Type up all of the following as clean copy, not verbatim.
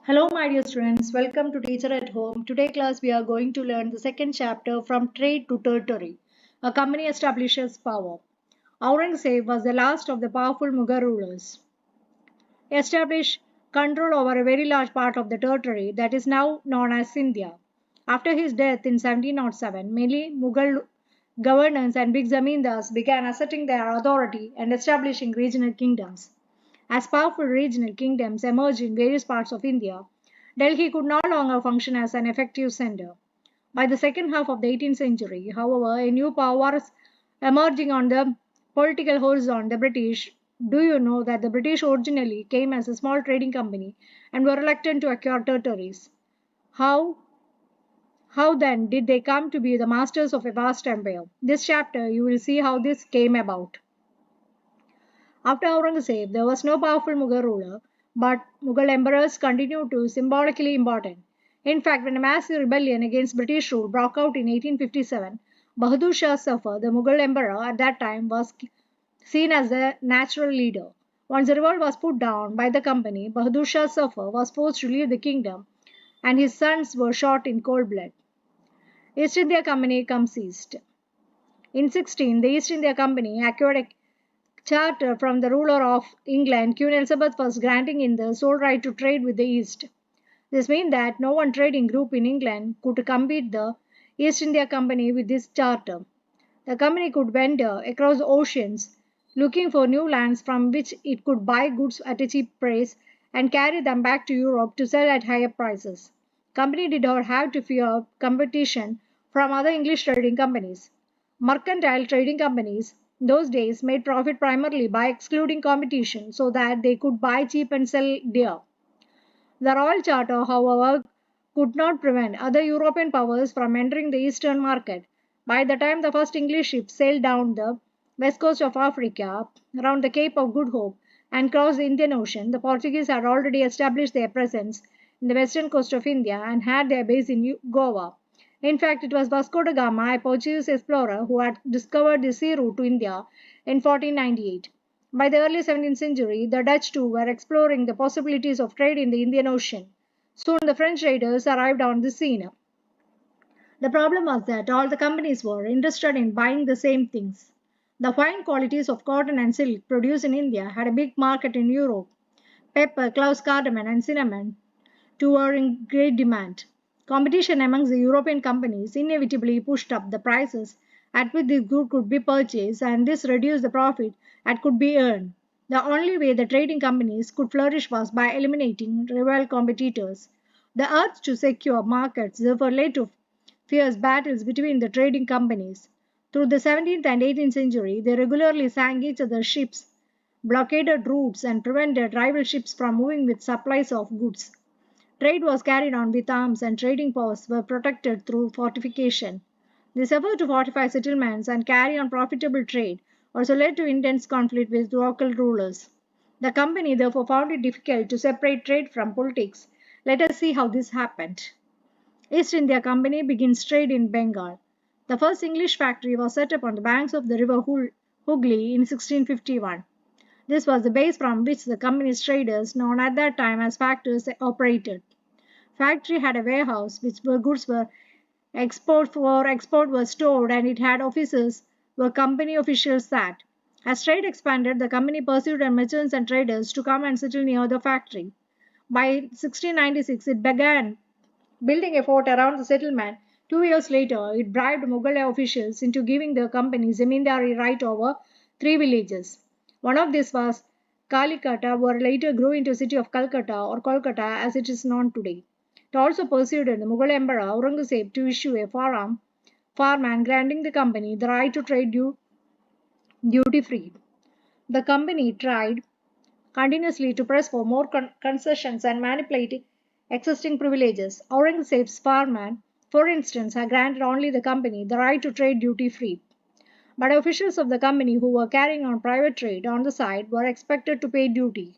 Hello, my dear students. Welcome to Teacher at Home. Today class we are going to learn the second chapter from trade to territory. A company establishes power. Aurangzeb was the last of the powerful Mughal rulers. He established control over a very large part of the territory that is now known as India. After his death in 1707, many Mughal governors and big zamindars began asserting their authority and establishing regional kingdoms. As powerful regional kingdoms emerged in various parts of India, Delhi could no longer function as an effective center. By the second half of the 18th century, however, a new power was emerging on the political horizon, the British. Do you know that the British originally came as a small trading company and were reluctant to acquire territories? How how then did they come to be the masters of a vast empire? This chapter you will see how this came about. After Aurangzeb, there was no powerful Mughal ruler, but Mughal emperors continued to be symbolically important. In fact, when a massive rebellion against British rule broke out in 1857, Bahadur Shah Zafar, the Mughal emperor at that time, was seen as the natural leader. Once the revolt was put down by the company, Bahadur Shah Zafar was forced to leave the kingdom and his sons were shot in cold blood. East India Company comes east. In 16, the East India Company acquired a charter from the ruler of England, Queen Elizabeth was granting in the sole right to trade with the East. This meant that no one trading group in England could compete the East India Company with this charter. The company could wander across the oceans looking for new lands from which it could buy goods at a cheap price and carry them back to Europe to sell at higher prices. Company did not have to fear competition from other English trading companies. Mercantile trading companies in those days made profit primarily by excluding competition so that they could buy cheap and sell dear. The Royal Charter, however, could not prevent other European powers from entering the eastern market. By the time the first English ships sailed down the west coast of Africa, around the Cape of Good Hope, and crossed the Indian Ocean, the Portuguese had already established their presence in the western coast of India and had their base in Goa. In fact, it was Vasco da Gama, a Portuguese explorer, who had discovered the sea route to India in 1498. By the early 17th century, the Dutch too were exploring the possibilities of trade in the Indian Ocean. Soon the French raiders arrived on the scene. The problem was that all the companies were interested in buying the same things. The fine qualities of cotton and silk produced in India had a big market in Europe. Pepper, cloves, cardamom, and cinnamon too were in great demand. Competition amongst the European companies inevitably pushed up the prices at which the good could be purchased, and this reduced the profit that could be earned. The only way the trading companies could flourish was by eliminating rival competitors. The urge to secure markets therefore led to fierce battles between the trading companies. Through the 17th and 18th century, they regularly sank each other's ships, blockaded routes, and prevented rival ships from moving with supplies of goods. Trade was carried on with arms, and trading posts were protected through fortification. This effort to fortify settlements and carry on profitable trade also led to intense conflict with local rulers. The company therefore found it difficult to separate trade from politics. Let us see how this happened. East India Company begins trade in Bengal. The first English factory was set up on the banks of the river Hooghly in 1651. This was the base from which the company's traders, known at that time as factors, operated. Factory had a warehouse where goods were export were stored, and it had offices where company officials sat. As trade expanded, the company pursued merchants and traders to come and settle near the factory. By 1696, it began building a fort around the settlement. 2 years later, it bribed Mughal officials into giving the company zamindari right over 3 villages. One of these was Kalikata, where later grew into the city of Calcutta or Kolkata as it is known today. It also persuaded the Mughal Emperor Aurangzeb to issue a farman granting the company the right to trade duty free. The company tried continuously to press for more concessions and manipulate existing privileges. Aurangzeb's farman, for instance, had granted only the company the right to trade duty free. But officials of the company who were carrying on private trade on the side were expected to pay duty.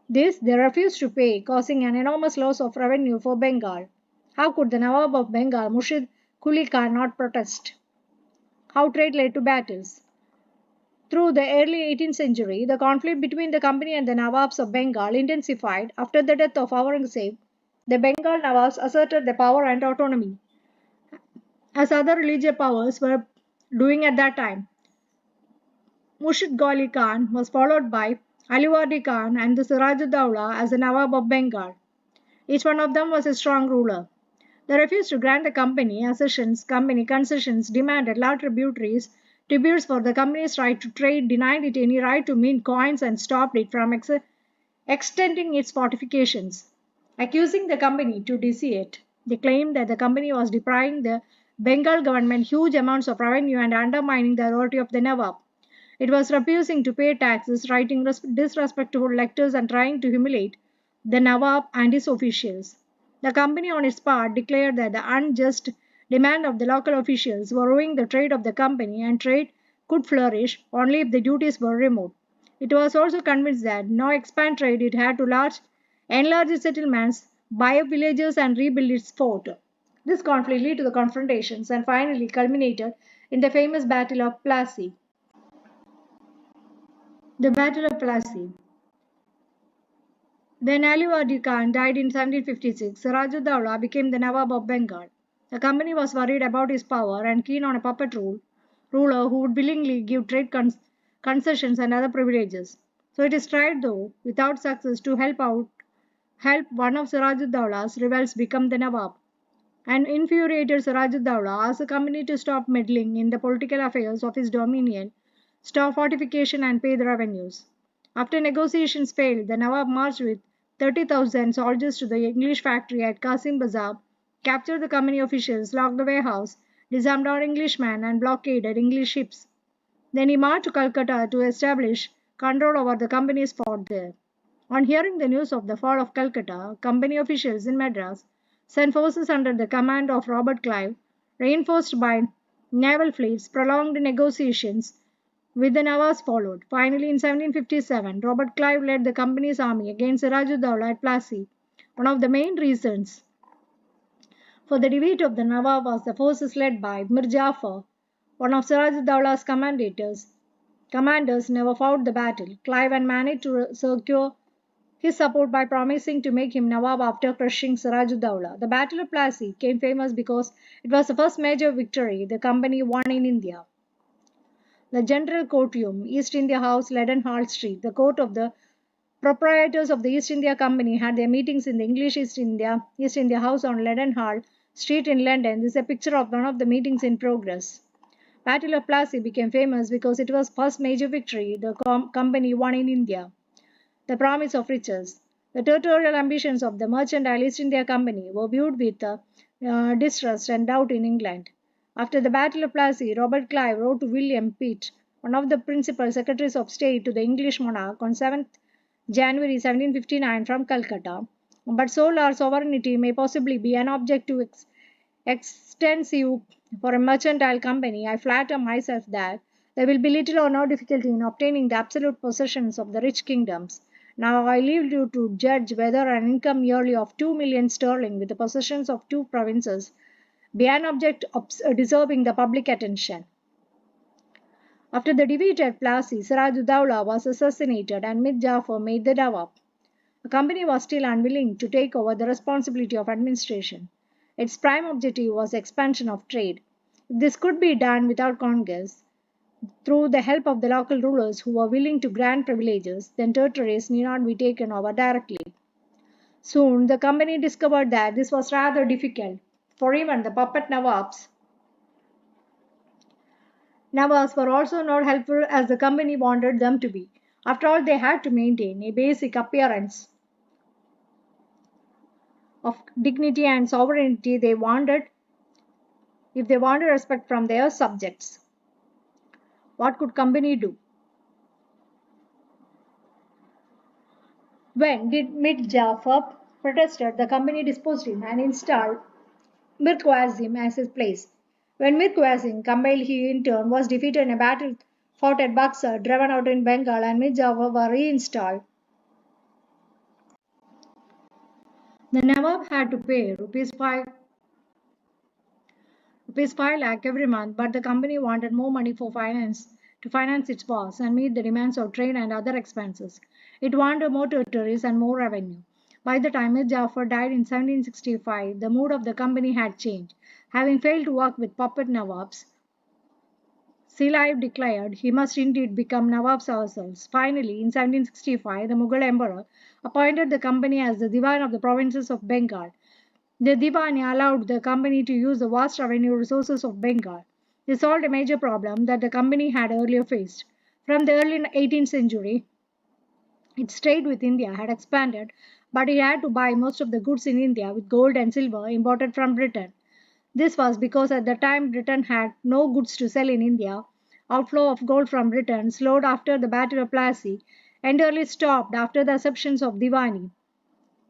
This they refused to pay, causing an enormous loss of revenue for Bengal. How could the Nawab of Bengal, Murshid Quli Khan, not protest? How trade led to battles. Through the early 18th century, the conflict between the company and the Nawabs of Bengal intensified after the death of Aurangzeb. The Bengal Nawabs asserted their power and autonomy, as other religious powers were doing at that time. Murshid Ghali Khan was followed by Aliwardi Khan and the Sirajuddaula as the Nawab of Bengal. Each one of them was a strong ruler. They refused to grant the company concessions, demanded large tributes for the company's right to trade, denied it any right to mint coins, and stopped it from extending its fortifications. Accusing the company to deceit, they claimed that the company was depriving the Bengal government huge amounts of revenue and undermining the authority of the Nawab. It was refusing to pay taxes, writing disrespectful letters, and trying to humiliate the Nawab and his officials. The company, on its part, declared that the unjust demand of the local officials were ruining the trade of the company and trade could flourish only if the duties were removed. It was also convinced that no expand trade it had to enlarge its settlements, buy up villages, and rebuild its fort. This conflict led to the confrontations and finally culminated in the famous Battle of Plassey. The Battle of Plassey. When Ali Khan died in 1756, Sirajuddaula became the Nawab of Bengal. The company was worried about his power and keen on a ruler who would willingly give trade concessions and other privileges. So it is tried, though without success, to help one of Sirajuddaulla's rivals become the Nawab. An infuriated Sirajuddaulla asked the company to stop meddling in the political affairs of his dominion, stop fortification, and pay the revenues. After negotiations failed, the Nawab marched with 30,000 soldiers to the English factory at Qasim Bazar, captured the company officials, locked the warehouse, disarmed all Englishmen, and blockaded English ships. Then he marched to Calcutta to establish control over the company's fort there. On hearing the news of the fall of Calcutta, company officials in Madras sent forces under the command of Robert Clive, reinforced by naval fleets. Prolonged negotiations with the Nawabs followed. Finally, in 1757, Robert Clive led the company's army against Sirajuddaulah at Plassey. One of the main reasons for the defeat of the Nawab was the forces led by Mir Jafar, one of Sirajuddaullah's commanders never fought the battle. Clive had managed to secure his support by promising to make him Nawab after crushing Sirajuddaulah. The Battle of Plassey became famous because it was the first major victory the company won in India. The General Courtroom, East India House, Leadenhall Street, the court of the proprietors of the East India Company, had their meetings in the English East India House on Leadenhall Street in London. This is a picture of one of the meetings in progress. Battle of Plassey became famous because it was first major victory the company won in India. The promise of riches. The territorial ambitions of the mercantile East India Company were viewed with distrust and doubt in England. After the Battle of Plassey, Robert Clive wrote to William Pitt, one of the principal secretaries of state to the English monarch, on 7th January 1759 from Calcutta. But so large sovereignty may possibly be an object to extensive for a mercantile company. I flatter myself that there will be little or no difficulty in obtaining the absolute possessions of the rich kingdoms. Now I leave you to judge whether an income yearly of 2 million sterling with the possessions of 2 provinces be an object deserving the public attention. After the defeat at Plassey, Sirajuddaulah was assassinated and Mir Jafar made the Nawab. The company was still unwilling to take over the responsibility of administration. Its prime objective was expansion of trade. If this could be done without Congress, through the help of the local rulers who were willing to grant privileges, then territories need not be taken over directly. Soon, the company discovered that this was rather difficult, for even the puppet Nawabs were also not helpful as the company wanted them to be. After all, they had to maintain a basic appearance of dignity and sovereignty if they wanted respect from their subjects. What could company do? When did Mir Jafar protested, the company disposed him and installed Mir Qasim as his place. When Mir Qasim compelled, he in turn was defeated in a battle fought at Buxar, driven out in Bengal, and Mir Jafar were reinstalled. The Nawab had to pay rupees 5 lakh every month, but the company wanted more money to finance its wars and meet the demands of trade and other expenses. It wanted more territories and more revenue. By the time Mir Jafar died in 1765, the mood of the company had changed. Having failed to work with puppet Nawabs, Selaif declared, "He must indeed become Nawabs ourselves." Finally, in 1765, the Mughal emperor appointed the company as the Diwan of the provinces of Bengal. The Diwani allowed the company to use the vast revenue resources of Bengal. They solved a major problem that the company had earlier faced. From the early 18th century, its trade with India had expanded, but it had to buy most of the goods in India with gold and silver imported from Britain. This was because at the time Britain had no goods to sell in India. Outflow of gold from Britain slowed after the Battle of Plassey, entirely stopped after the acceptance of Diwani.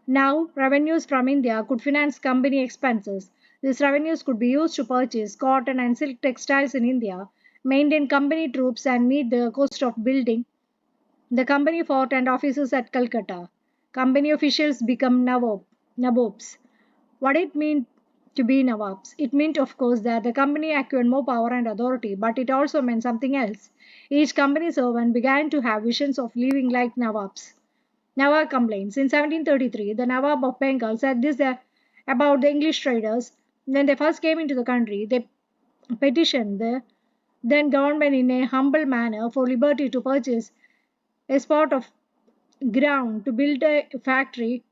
Now, revenues from India could finance company expenses. These revenues could be used to purchase cotton and silk textiles in India, maintain company troops, and meet the cost of building the company fort and offices at Calcutta. Company officials become Nabobs. What it meant to be Nawabs? It meant, of course, that the company acquired more power and authority, but it also meant something else. Each company servant began to have visions of living like Nawabs. Nawab complains. In 1733, the Nawab of Bengal said this about the English traders. When they first came into the country, they petitioned the then government in a humble manner for liberty to purchase a spot of ground to build a factory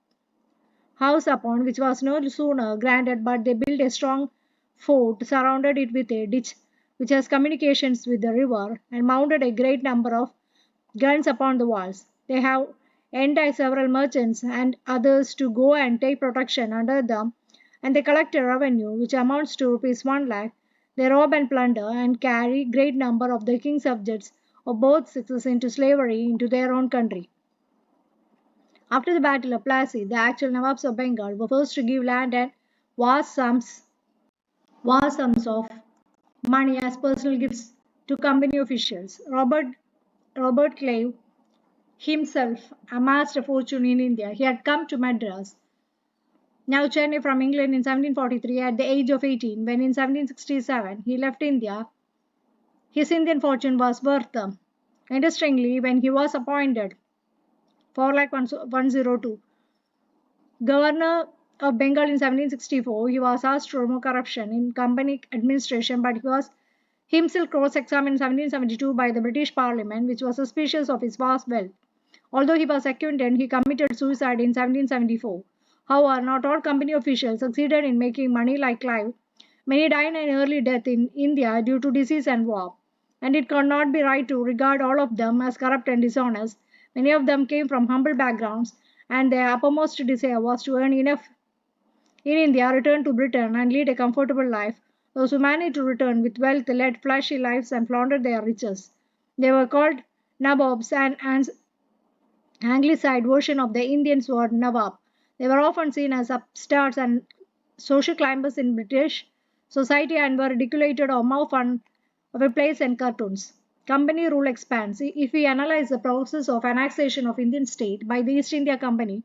house upon, which was no sooner granted but they built a strong fort, surrounded it with a ditch which has communications with the river, and mounted a great number of guns upon the walls. They have enticed several merchants and others to go and take protection under them, and they collect a revenue which amounts to rupees 1 lakh. They rob and plunder and carry great number of the king's subjects of both sexes into slavery into their own country. After the Battle of Plassey, the actual Nawabs of Bengal were forced to give land and vast sums, vast sums of money as personal gifts to company officials. Robert Clive himself amassed a fortune in India. He had come to Madras, now Chennai, from England in 1743 at the age of 18. When in 1767 he left India, his Indian fortune was worth, interestingly, when he was appointed 4,102 Governor of Bengal in 1764, he was asked to remove corruption in company administration, but he was himself cross-examined in 1772 by the British Parliament, which was suspicious of his vast wealth. Although he was acquitted, he committed suicide in 1774. However, not all company officials succeeded in making money like Clive. Many died an early death in India due to disease and war, and it could not be right to regard all of them as corrupt and dishonest. Many of them came from humble backgrounds, and their uppermost desire was to earn enough in India, return to Britain, and lead a comfortable life. Those who managed to return with wealth led flashy lives and flaunted their riches. They were called Nabobs, and Anglicized version of the Indian word Nawab. They were often seen as upstarts and social climbers in British society and were ridiculed or more fun of a place and cartoons. Company rule expands. If we analyze the process of annexation of Indian state by the East India Company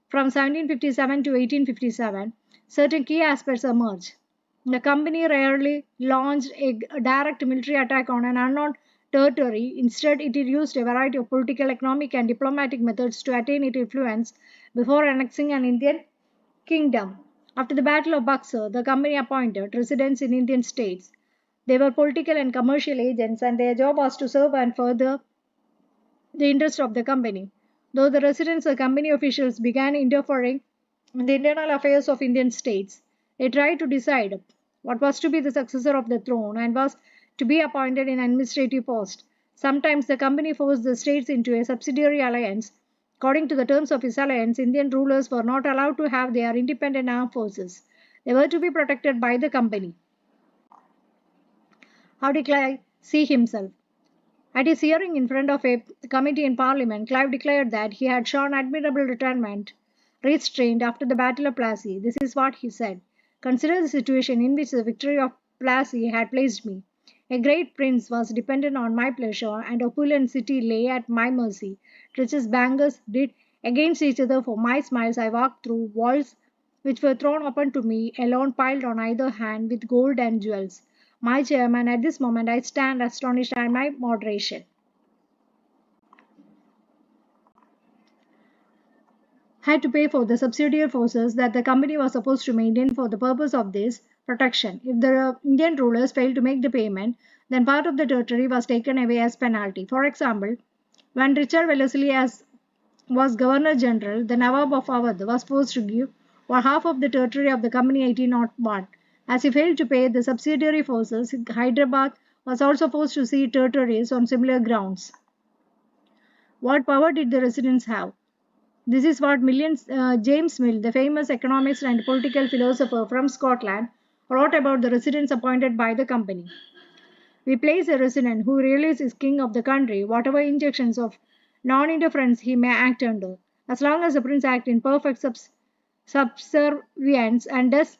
from 1757 to 1857, certain key aspects emerge. The company rarely launched a direct military attack on an unknown territory. Instead, it used a variety of political, economic, and diplomatic methods to attain its influence before annexing an Indian kingdom. After the Battle of Buxar, the company appointed residents in Indian states. They were political and commercial agents, and their job was to serve and further the interest of the company. Though the residents or company officials began interfering in the internal affairs of Indian states, they tried to decide what was to be the successor of the throne and was to be appointed in an administrative post. Sometimes the company forced the states into a subsidiary alliance. According to the terms of his alliance, Indian rulers were not allowed to have their independent armed forces. They were to be protected by the company. How did Clive see himself? At his hearing in front of a committee in Parliament, Clive declared that he had shown admirable restraint after the Battle of Plassey. This is what he said: "Consider the situation in which the victory of Plassey had placed me. A great prince was dependent on my pleasure, and opulent city lay at my mercy. Richest bankers did against each other for my smiles. I walked through walls which were thrown open to me, alone piled on either hand with gold and jewels. My chairman, at this moment I stand astonished at my moderation." had to pay for the subsidiary forces that the company was supposed to maintain for the purpose of this protection. If the Indian rulers failed to make the payment, then part of the territory was taken away as penalty. For example, when Richard Wellesley was Governor General, the Nawab of Awadh was forced to give for half of the territory of the company 1801. As he failed to pay the subsidiary forces, Hyderabad was also forced to cede territories on similar grounds. What power did the residents have? This is what James Mill, the famous economist and political philosopher from Scotland, wrote about the residents appointed by the company. We place a resident who really is king of the country, whatever injunctions of non-interference he may act under, as long as the prince acts in perfect subservience and does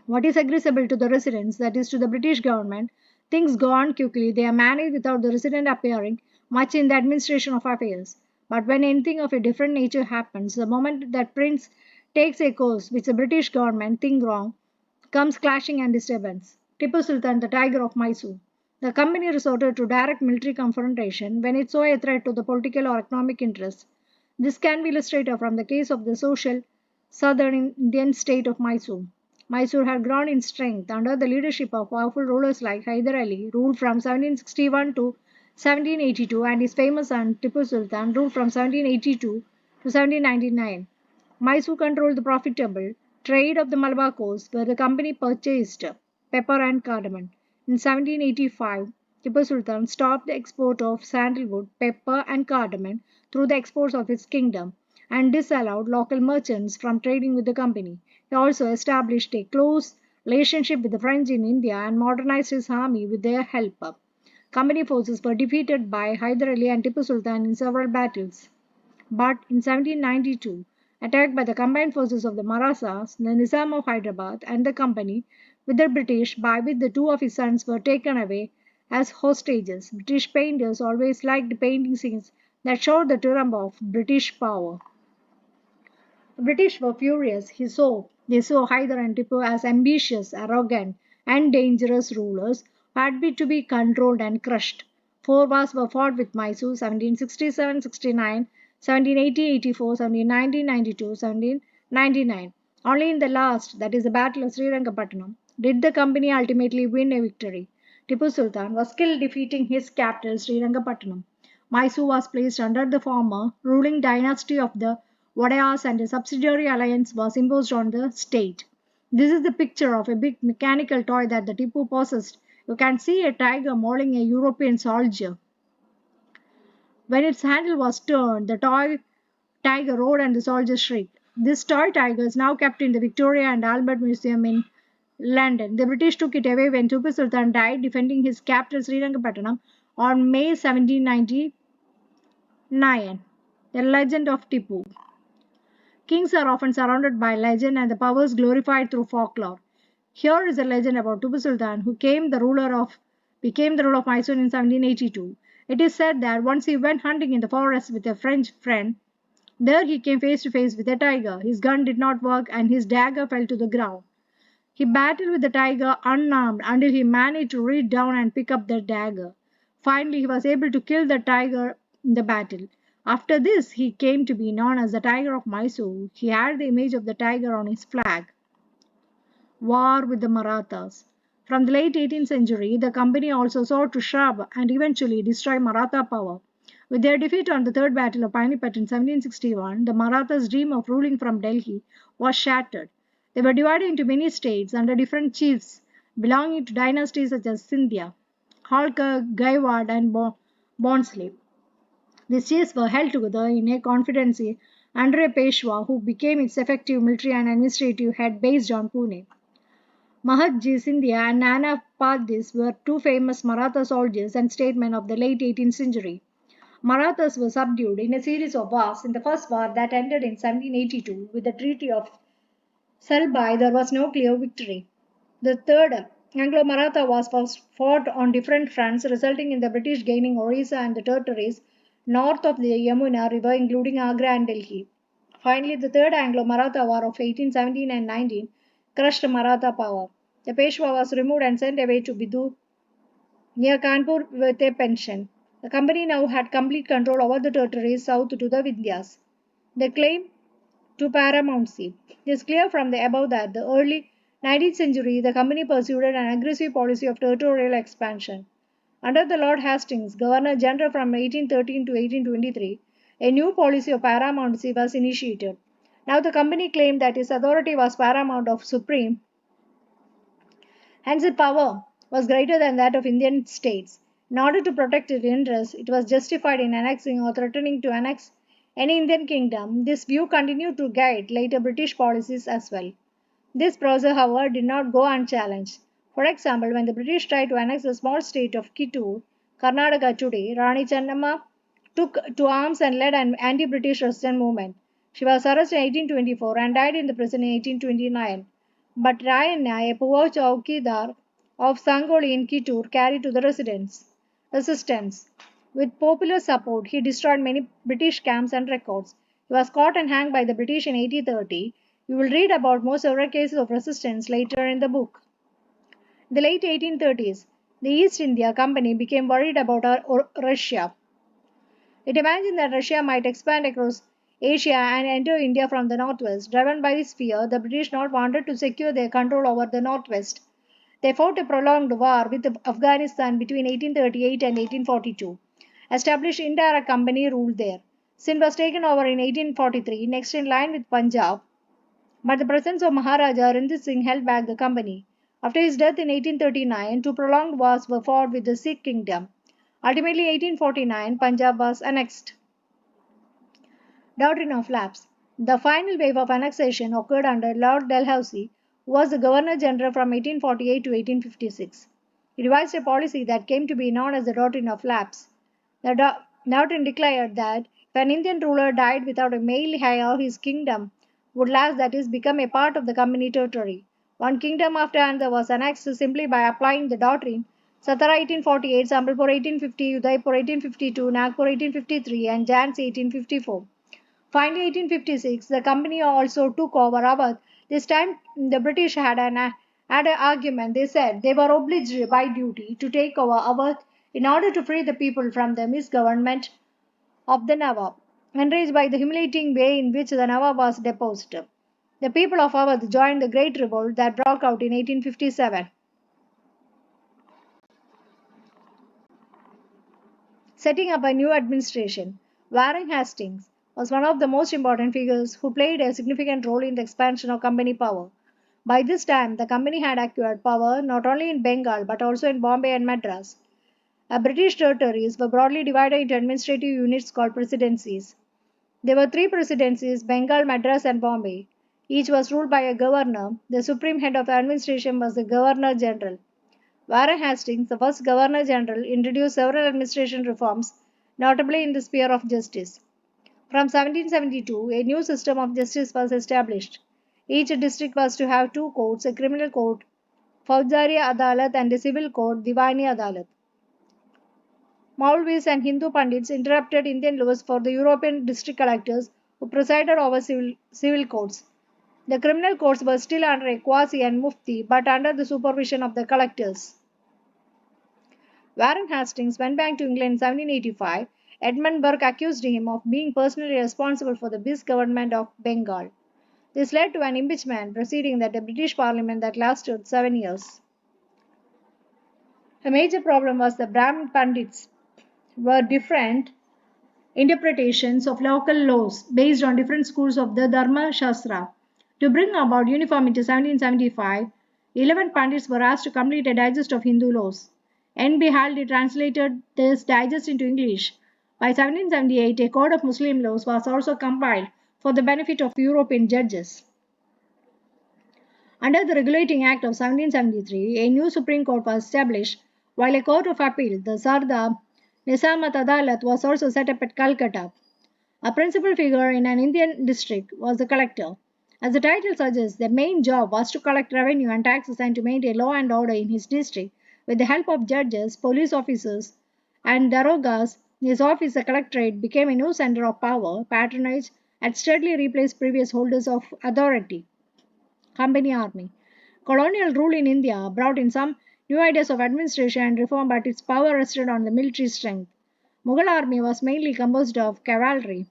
what is agreeable to the residents, that is to the British government, things go on quickly. They are managed without the resident appearing much in the administration of affairs. But when anything of a different nature happens, the moment that prince takes a course which the British government think wrong, comes clashing and disturbance. Tipu Sultan, the tiger of Mysore. The company resorted to direct military confrontation when it saw a threat to the political or economic interests. This can be illustrated from the case of the social southern Indian state of Mysore. Mysore had grown in strength under the leadership of powerful rulers like Hyder Ali, ruled from 1761 to 1782, and his famous son Tipu Sultan, ruled from 1782 to 1799. Mysore controlled the profitable trade of the Malabar coast, where the company purchased pepper and cardamom. In 1785, Tipu Sultan stopped the export of sandalwood, pepper, and cardamom through the exports of his kingdom and disallowed local merchants from trading with the company. He also established a close relationship with the French in India and modernized his army with their help. Company forces were defeated by Hyder Ali and Tipu Sultan in several battles. But in 1792, attacked by the combined forces of the Marathas, the Nizam of Hyderabad, and the company with the British, by which the two of his sons were taken away as hostages. British painters always liked painting scenes that showed the triumph of British power. The British were furious. They saw Hyder and Tipu as ambitious, arrogant, and dangerous rulers who had to be controlled and crushed. Four wars were fought with Mysore 1767-69, 1780-84, 1790-92, 1799. Only in the last, that is the Battle of Srirangapatnam, did the company ultimately win a victory. Tipu Sultan was killed defeating his capital Srirangapatnam. Mysore was placed under the former ruling dynasty of the Wadayas and a subsidiary alliance was imposed on the state. This is the picture of a big mechanical toy that the Tipu possessed. You can see a tiger mauling a European soldier. When its handle was turned, the toy tiger roared and the soldier shrieked. This toy tiger is now kept in the Victoria and Albert Museum in London. The British took it away when Tipu Sultan died defending his capital Srirangapatnam on May 1799. The Legend of Tipu. Kings are often surrounded by legend and the powers glorified through folklore. Here is a legend about Tipu Sultan, who became the ruler of Mysore in 1782. It is said that once he went hunting in the forest with a French friend. There he came face to face with a tiger. His gun did not work and his dagger fell to the ground. He battled with the tiger unarmed until he managed to reach down and pick up the dagger. Finally, he was able to kill the tiger in the battle. After this, he came to be known as the Tiger of Mysore. He had the image of the tiger on his flag. War with the Marathas. From the late 18th century, the company also sought to shrub and eventually destroy Maratha power. With their defeat on the Third Battle of Panipat in 1761, the Marathas' dream of ruling from Delhi was shattered. They were divided into many states under different chiefs belonging to dynasties such as Scindia, Holkar, Gaiwad, and Bhonsle. These chiefs were held together in a confederacy under a Peshwa who became its effective military and administrative head based on Pune. Mahatji Scindia and Nana Padis were two famous Maratha soldiers and statesmen of the late 18th century. Marathas were subdued in a series of wars. In the first war that ended in 1782 with the Treaty of Salbai, there was no clear victory. The third Anglo-Maratha was fought on different fronts, resulting in the British gaining Orissa and the territories north of the Yamuna River, including Agra and Delhi. Finally, the Third Anglo-Maratha War of 1817 and 19 crushed Maratha power. The Peshwa was removed and sent away to Bidu near Kanpur with a pension. The company now had complete control over the territories south to the Vindhyas. They claimed to paramountcy. It is clear from the above that the early 19th century the company pursued an aggressive policy of territorial expansion. Under the Lord Hastings, Governor General from 1813 to 1823, a new policy of paramountcy was initiated. Now the company claimed that its authority was paramount of supreme, hence its power was greater than that of Indian states. In order to protect its interests, it was justified in annexing or threatening to annex any Indian kingdom. This view continued to guide later British policies as well. This process, however, did not go unchallenged. For example, when the British tried to annex the small state of Kittur, Karnataka today, Rani Channamma took to arms and led an anti-British resistance movement. She was arrested in 1824 and died in the prison in 1829. But Rayana, a poor chowkidar of Sangoli in Kittur, carried to the resistance. With popular support, he destroyed many British camps and records. He was caught and hanged by the British in 1830. You will read about more several cases of resistance later in the book. In the late 1830s, the East India Company became worried about Russia. It imagined that Russia might expand across Asia and enter India from the northwest. Driven by this fear, the British not wanted to secure their control over the northwest. They fought a prolonged war with Afghanistan between 1838 and 1842. Established indirect company rule there. Sindh was taken over in 1843, next in line with Punjab, but the presence of Maharaja Ranjit Singh held back the company. After his death in 1839, two prolonged wars were fought with the Sikh kingdom. Ultimately, 1849, Punjab was annexed. Doctrine of Lapse. The final wave of annexation occurred under Lord Dalhousie, who was the Governor General from 1848 to 1856. He devised a policy that came to be known as the Doctrine of Lapse. The doctrine declared that if an Indian ruler died without a male heir, his kingdom would lapse, that is, become a part of the company territory. One kingdom after another was annexed simply by applying the doctrine. Satara 1848, Sambalpur 1850, Udaipur 1852, Nagpur 1853, and Jhansi 1854. Finally, 1856, the company also took over Awadh. This time, the British had an argument. They said they were obliged by duty to take over Awadh in order to free the people from the misgovernment of the Nawab. Enraged by the humiliating way in which the Nawab was deposed, the people of Awadh joined the great revolt that broke out in 1857. Setting up a new administration, Warren Hastings was one of the most important figures who played a significant role in the expansion of company power. By this time, the company had acquired power not only in Bengal but also in Bombay and Madras. British territories were broadly divided into administrative units called presidencies. There were three presidencies: Bengal, Madras, and Bombay. Each was ruled by a governor. The supreme head of the administration was the Governor General. Warren Hastings, the first Governor General, introduced several administration reforms, notably in the sphere of justice. From 1772, a new system of justice was established. Each district was to have two courts: a criminal court, Faujari Adalat, and a civil court, Diwani Adalat. Maulvis and Hindu Pandits interpreted Indian laws for the European district collectors who presided over civil courts. The criminal courts were still under a quasi and mufti but under the supervision of the collectors. Warren Hastings went back to England in 1785. Edmund Burke accused him of being personally responsible for the misgovernment of Bengal. This led to an impeachment proceeding at the British Parliament that lasted 7 years. A major problem was the Brahmin Pandits were different interpretations of local laws based on different schools of the Dharma Shastra. To bring about uniformity in 1775, 11 Pandits were asked to complete a digest of Hindu laws. N.B. Haldi translated this digest into English. By 1778, a code of Muslim laws was also compiled for the benefit of European judges. Under the Regulating Act of 1773, a new Supreme Court was established, while a Court of Appeal, the Sarda Nizamat Adalat, was also set up at Calcutta. A principal figure in an Indian district was the collector. As the title suggests, their main job was to collect revenue and taxes and to maintain law and order in his district. With the help of judges, police officers, and darogas, his office, the collectorate, became a new center of power, patronage, and steadily replaced previous holders of authority. Company Army. Colonial rule in India brought in some new ideas of administration and reform, but its power rested on the military strength. Mughal army was mainly composed of cavalry.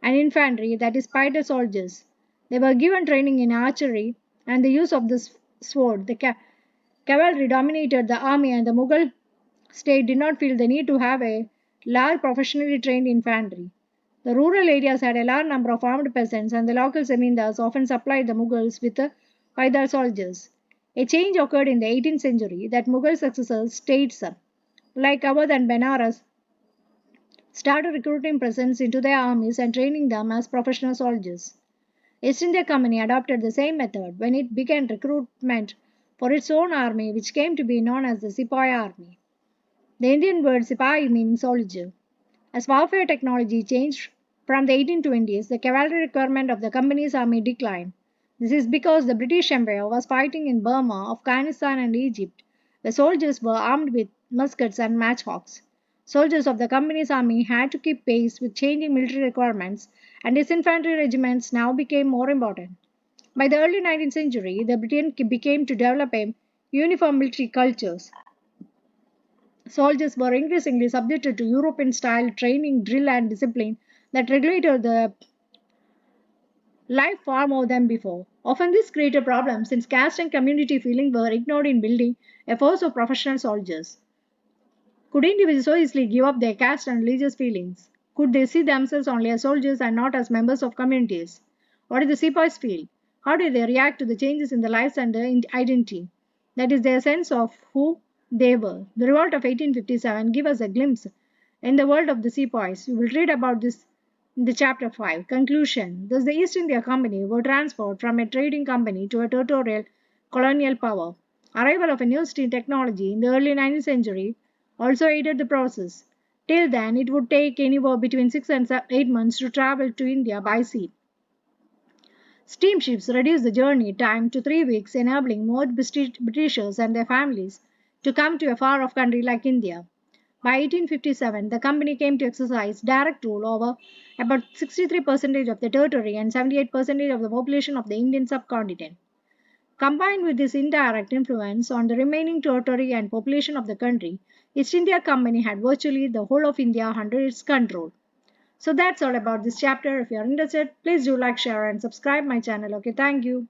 and infantry, that is, spider soldiers. They were given training in archery and the use of the sword. The cavalry dominated the army, and the Mughal state did not feel the need to have a large professionally trained infantry. The rural areas had a large number of armed peasants, and the local zamindars often supplied the Mughals with paidar soldiers. A change occurred in the 18th century that Mughal successors, states like Awadh and Benares, started recruiting peasants into their armies and training them as professional soldiers. East India Company adopted the same method when it began recruitment for its own army, which came to be known as the Sepoy Army. The Indian word Sipahi meaning soldier. As warfare technology changed from the 1820s, the cavalry requirement of the company's army declined. This is because the British Empire was fighting in Burma, Afghanistan, and Egypt, where soldiers were armed with muskets and matchhawks. Soldiers of the company's army had to keep pace with changing military requirements, and its infantry regiments now became more important. By the early 19th century, the Britain began to develop a uniform military cultures. Soldiers were increasingly subjected to European style training, drill, and discipline that regulated the life far more than before. Often, this created problems since caste and community feeling were ignored in building a force of professional soldiers. Could individuals so easily give up their caste and religious feelings? Could they see themselves only as soldiers and not as members of communities? What did the sepoys feel? How did they react to the changes in their lives and their identity? That is, their sense of who they were. The revolt of 1857 gives us a glimpse in the world of the sepoys. We will read about this in the chapter 5. Conclusion. Thus, the East India Company were transformed from a trading company to a territorial colonial power. Arrival of a new steam technology in the early 19th century also aided the process. Till then, it would take anywhere between 6 and 8 months to travel to India by sea. Steamships reduced the journey time to 3 weeks, enabling more Britishers and their families to come to a far off country like India. By 1857, the company came to exercise direct rule over about 63% of the territory and 78% of the population of the Indian subcontinent. Combined with this indirect influence on the remaining territory and population of the country, East India Company had virtually the whole of India under its control. So that's all about this chapter. If you are interested, please do like, share, and subscribe my channel. Okay, thank you.